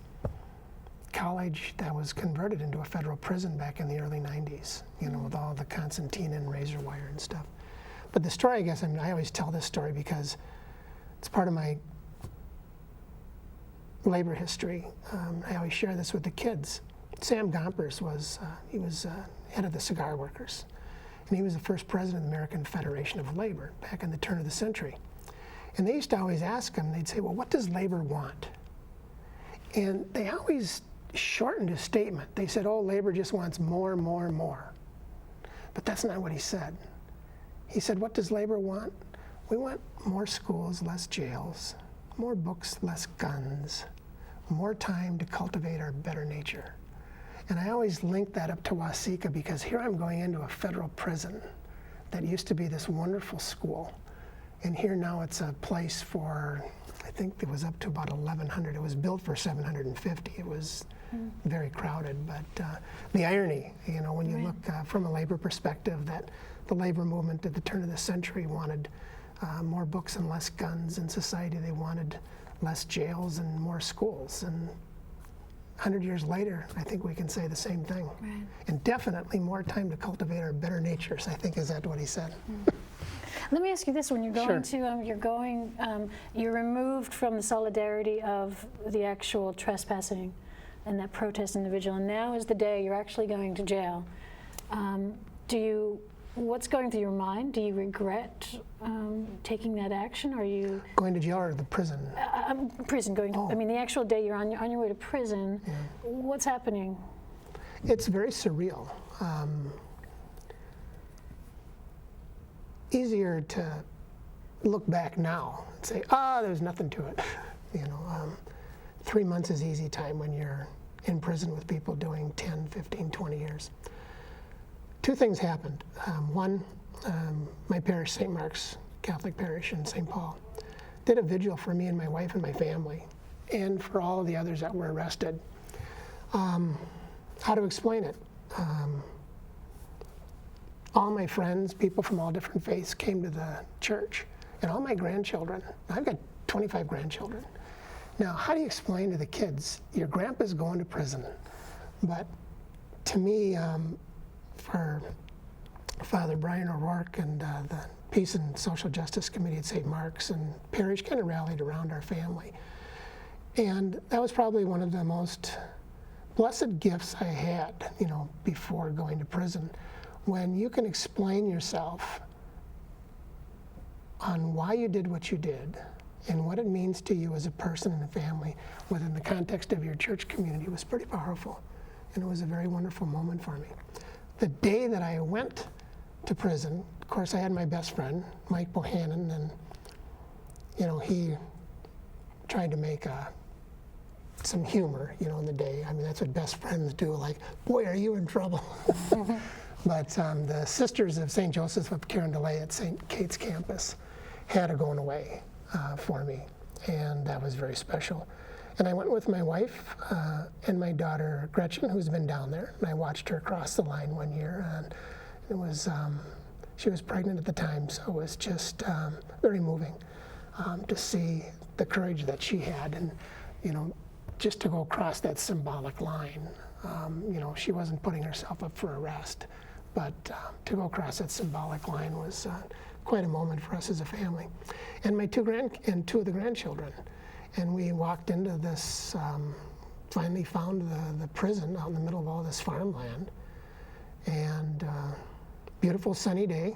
college that was converted into a federal prison back in the early 90s, you know, with all the concertina and razor wire and stuff. But the story, I guess, I always tell this story because it's part of my labor history. I always share this with the kids. Sam Gompers was, he was head of the cigar workers. And he was the first president of the American Federation of Labor back in the turn of the century. And they used to always ask him, they'd say, well, what does labor want? And they always shortened his statement. They said, oh, labor just wants more, more, more. But that's not what he said. He said, what does labor want? We want more schools, less jails, more books, less guns, more time to cultivate our better nature. And I always link that up to Waseca because here I'm going into a federal prison that used to be this wonderful school. And here now it's a place for, I think it was up to about 1,100. It was built for 750. It was very crowded. But the irony, you know, when you look from a labor perspective, that the labor movement at the turn of the century wanted more books and less guns in society. They wanted less jails and more schools. And 100 years later, I think we can say the same thing. Right. And definitely more time to cultivate our better natures, I think is that what he said. Let me ask you this, when you're going to, you're removed from the solidarity of the actual trespassing and that protest individual, and now is the day you're actually going to jail. What's going through your mind? Do you regret taking that action? Are you going to jail or the prison? Prison. Going to. I mean, the actual day you're on your way to prison. Yeah. What's happening? It's very surreal. Easier to look back now and say, there's nothing to it. You know, 3 months is easy time when you're in prison with people doing 10, 15, 20 years. Two things happened. One, my parish, St. Mark's Catholic Parish in St. Paul, did a vigil for me and my wife and my family, and for all of the others that were arrested. How to explain it? All my friends, people from all different faiths, came to the church, and all my grandchildren. I've got 25 grandchildren. Now, how do you explain to the kids, your grandpa's going to prison? But to me, for Father Brian O'Rourke and the Peace and Social Justice Committee at St. Mark's and Parish kind of rallied around our family. And that was probably one of the most blessed gifts I had, you know, before going to prison, when you can explain yourself on why you did what you did and what it means to you as a person and a family within the context of your church community was pretty powerful. And it was a very wonderful moment for me. The day that I went to prison, of course, I had my best friend, Mike Bohannon, and you know, he tried to make some humor, you know, in the day. I mean, that's what best friends do. Like, boy, are you in trouble? But the Sisters of St. Joseph of Carondelet at St. Kate's campus had a going away for me, and that was very special. And I went with my wife and my daughter Gretchen, who's been down there, and I watched her cross the line one year, and it was, she was pregnant at the time, so it was just very moving to see the courage that she had, and you know, just to go across that symbolic line. You know, she wasn't putting herself up for arrest, but to go across that symbolic line was quite a moment for us as a family. And my two of the grandchildren. And we walked into this, finally found the prison out in the middle of all this farmland. And beautiful sunny day,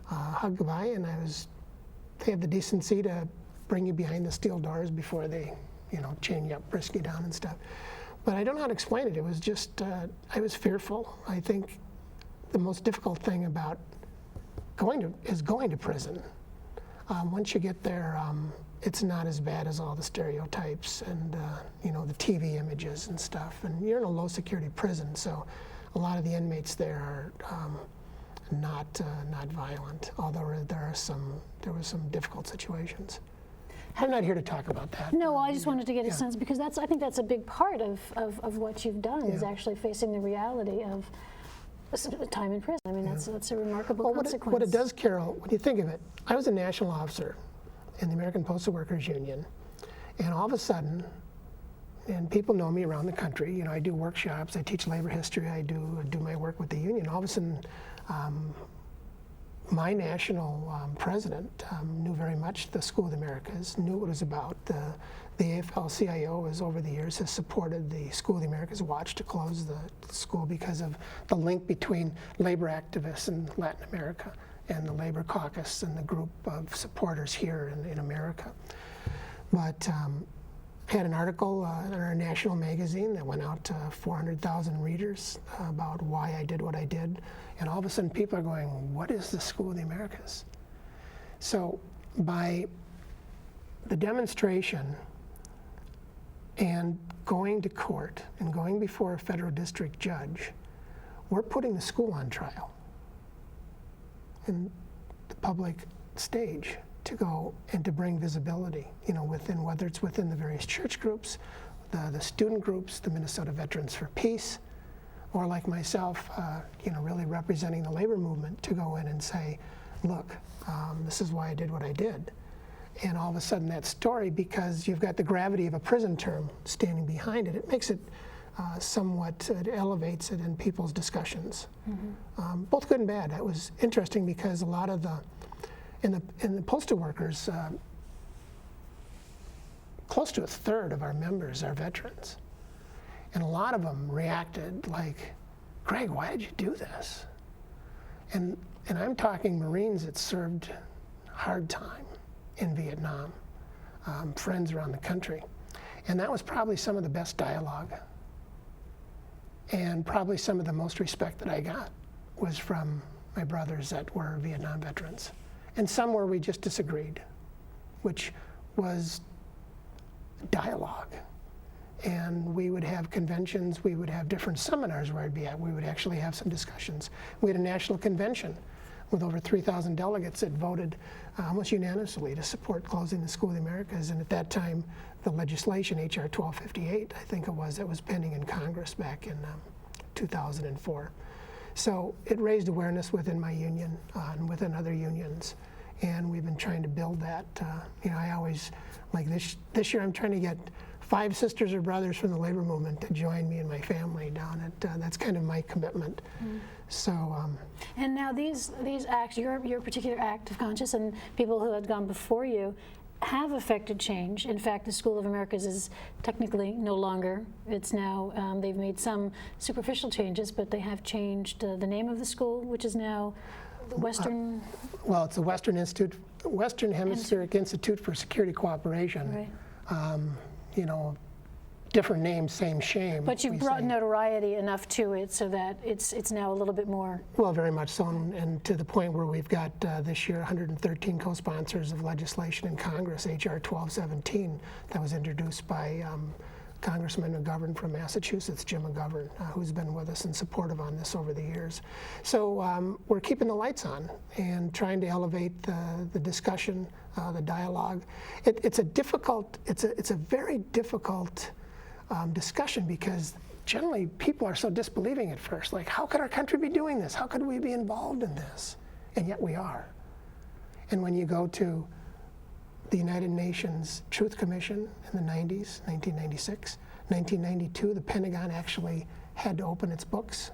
hugged goodbye, and they had the decency to bring you behind the steel doors before they, you know, chain you up, frisk you down and stuff. But I don't know how to explain it. It was just, I was fearful. I think the most difficult thing about going to prison. Once you get there, it's not as bad as all the stereotypes and you know, the TV images and stuff. And you're in a low security prison, so a lot of the inmates there are not violent. Although there was some difficult situations. I'm not here to talk about that. No, I just wanted to get a sense, because I think that's a big part of what you've done, is actually facing the reality of time in prison. I mean, that's a remarkable consequence. What it does, Carol, when you think of it, I was a national officer in the American Postal Workers Union, and all of a sudden, and people know me around the country, you know, I do workshops, I teach labor history, I do my work with the union. All of a sudden, my national president knew very much the School of the Americas, knew what it was about. The AFL-CIO over the years has supported the School of the Americas Watch to close the school because of the link between labor activists in Latin America and the Labor Caucus and the group of supporters here in America. But had an article in our national magazine that went out to 400,000 readers about why I did what I did. And all of a sudden people are going, what is the School of the Americas? So by the demonstration and going to court and going before a federal district judge, we're putting the school on trial in the public stage to go and to bring visibility, within, whether it's within the various church groups, the student groups, the Minnesota Veterans for Peace, or like myself, really representing the labor movement to go in and say, look, this is why I did what I did. And all of a sudden that story, because you've got the gravity of a prison term standing behind it, it makes it somewhat, it elevates it in people's discussions. Mm-hmm. Both good and bad. It was interesting because a lot of the, in the postal workers, close to a third of our members are veterans. And a lot of them reacted like, Greg, why did you do this? And I'm talking Marines that served hard time in Vietnam, friends around the country. And that was probably some of the best dialogue. And probably some of the most respect that I got was from my brothers that were Vietnam veterans. And some where we just disagreed, which was dialogue. And we would have conventions, we would have different seminars where I'd be at. We would actually have some discussions. We had a national convention with over 3,000 delegates that voted almost unanimously to support closing the School of the Americas. And at that time, the legislation, H.R. 1258, I think it was, that was pending in Congress back in 2004. So it raised awareness within my union and within other unions. And we've been trying to build that. I always, like this year, I'm trying to get 5 sisters or brothers from the labor movement to join me and my family down at, that's kind of my commitment. Mm. So. And now these acts, your particular act of conscience and people who had gone before you have affected change. In fact, the School of Americas is technically no longer. It's now, they've made some superficial changes, but they have changed the name of the school, which is now the Western. Well, it's the Western Hemispheric Institute for Security Cooperation. Right. Different name, same shame. But you've brought notoriety enough to it so that it's now a little bit more. Well, very much so, and to the point where we've got this year 113 co-sponsors of legislation in Congress, H.R. 1217, that was introduced by Congressman McGovern from Massachusetts, Jim McGovern, who's been with us and supportive on this over the years. So we're keeping the lights on and trying to elevate the discussion, the dialogue. It's a very difficult discussion because generally people are so disbelieving at first. Like, how could our country be doing this? How could we be involved in this? And yet we are. And when you go to the United Nations Truth Commission in the 90s, 1996, 1992, the Pentagon actually had to open its books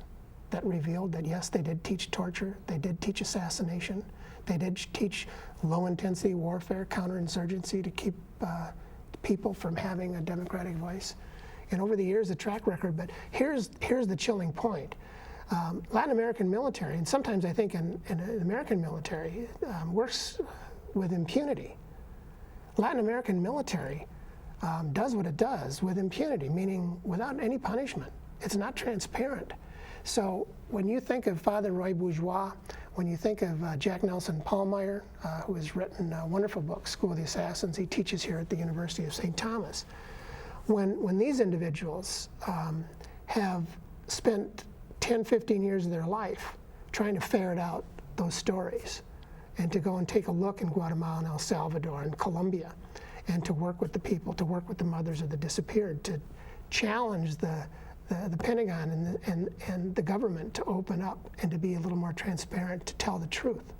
that revealed that, yes, they did teach torture, they did teach assassination, they did teach low-intensity warfare, counterinsurgency to keep people from having a democratic voice. And over the years, the track record, but here's the chilling point. Latin American military, and sometimes I think in American military, works with impunity. Latin American military does what it does with impunity, meaning without any punishment. It's not transparent. So when you think of Father Roy Bourgeois, when you think of Jack Nelson Pallmeyer, who has written a wonderful book, School of the Assassins, he teaches here at the University of St. Thomas. When these individuals have spent 10, 15 years of their life trying to ferret out those stories and to go and take a look in Guatemala and El Salvador and Colombia and to work with the people, to work with the mothers of the disappeared, to challenge the Pentagon and the government to open up and to be a little more transparent, to tell the truth.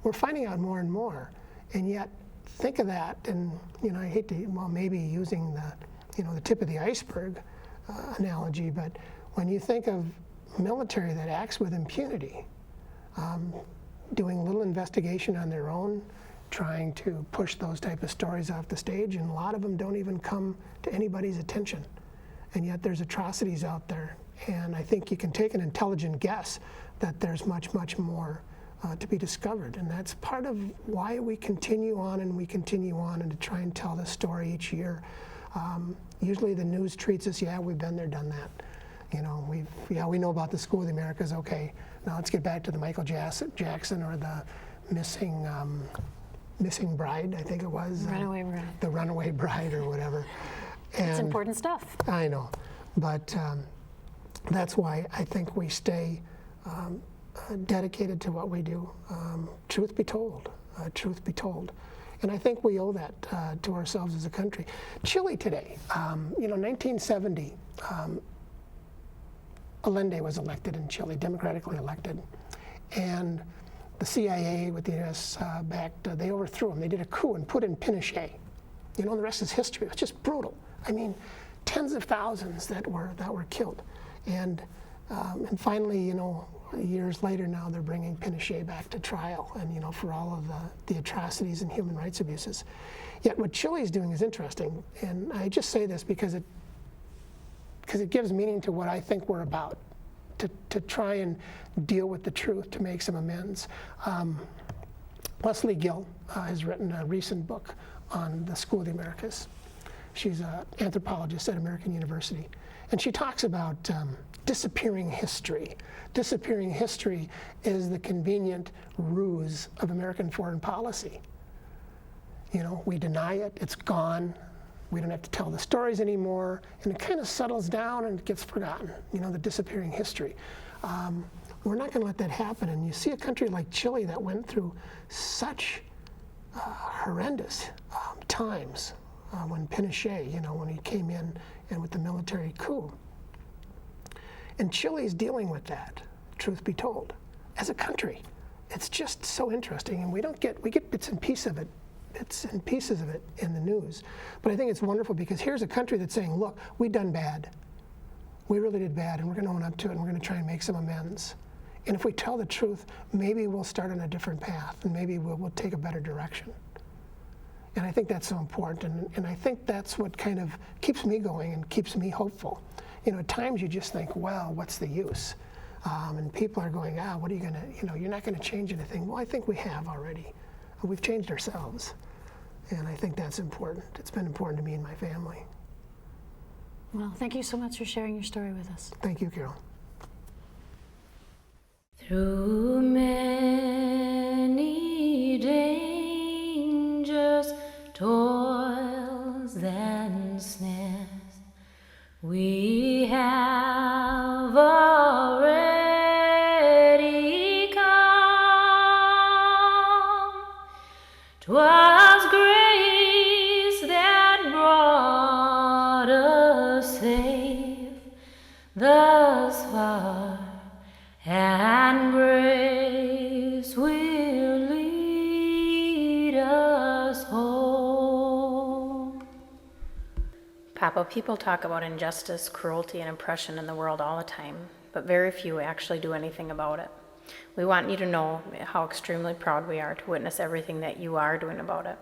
We're finding out more and more, and yet think of that, and I hate to, well, maybe using the tip of the iceberg analogy, but when you think of military that acts with impunity, doing little investigation on their own, trying to push those type of stories off the stage, and a lot of them don't even come to anybody's attention. And yet there's atrocities out there, and I think you can take an intelligent guess that there's much, much more to be discovered. And that's part of why we continue on and to try and tell this story each year. Usually the news treats us, yeah, we've been there, done that. You know, we know about the School of the Americas, okay, now let's get back to the Michael Jackson or the missing bride, I think it was. Runaway bride. The runaway bride or whatever. And it's important stuff. I know, but that's why I think we stay dedicated to what we do. Truth be told, truth be told. And I think we owe that to ourselves as a country. Chile today, 1970, Allende was elected in Chile, democratically elected. And the CIA with the US backed, they overthrew him. They did a coup and put in Pinochet. You know, the rest is history. It's just brutal. I mean, tens of thousands that were killed. And finally, years later now, they're bringing Pinochet back to trial, and for all of the atrocities and human rights abuses. Yet what Chile is doing is interesting, and I just say this because it gives meaning to what I think we're about, to try and deal with the truth, to make some amends. Leslie Gill has written a recent book on the School of the Americas. She's an anthropologist at American University, and she talks about disappearing history. Disappearing history is the convenient ruse of American foreign policy. We deny it, it's gone, we don't have to tell the stories anymore, and it kind of settles down and it gets forgotten, the disappearing history. We're not going to let that happen, and you see a country like Chile that went through such horrendous times when Pinochet, when he came in and with the military coup. And Chile's dealing with that, truth be told, as a country. It's just so interesting, and we get bits and pieces of it in the news. But I think it's wonderful because here's a country that's saying, look, we done bad. We really did bad, and we're going to own up to it, and we're going to try and make some amends. And if we tell the truth, maybe we'll start on a different path, and maybe we'll take a better direction. And I think that's so important, and I think that's what kind of keeps me going and keeps me hopeful. At times you just think, well, what's the use? And people are going, what are you going to, you're not going to change anything. Well, I think we have already. We've changed ourselves. And I think that's important. It's been important to me and my family. Well, thank you so much for sharing your story with us. Thank you, Carol. Through many dangers, toils, and snares, we have already come. 'Twas grace that brought us safe thus far, and grace will lead us home. Papa, people talk about injustice, cruelty, and oppression in the world all the time, but very few actually do anything about it. We want you to know how extremely proud we are to witness everything that you are doing about it.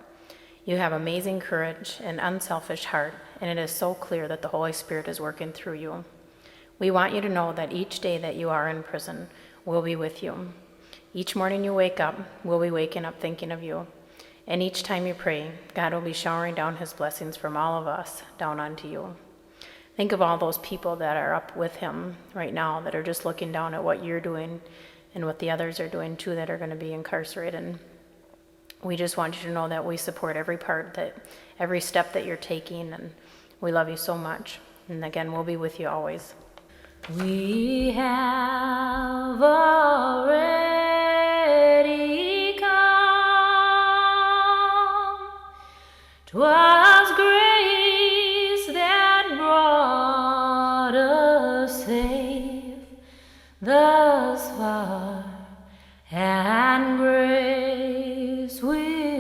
You have amazing courage and unselfish heart, and it is so clear that the Holy Spirit is working through you. We want you to know that each day that you are in prison, we'll be with you. Each morning you wake up, we'll be waking up thinking of you. And each time you pray, God will be showering down his blessings from all of us down onto you. Think of all those people that are up with him right now that are just looking down at what you're doing and what the others are doing too that are going to be incarcerated. We just want you to know that we support every step that you're taking, and we love you so much. And again, we'll be with you always. We have already come. 'Twas grace that brought us safe thus far, and grace will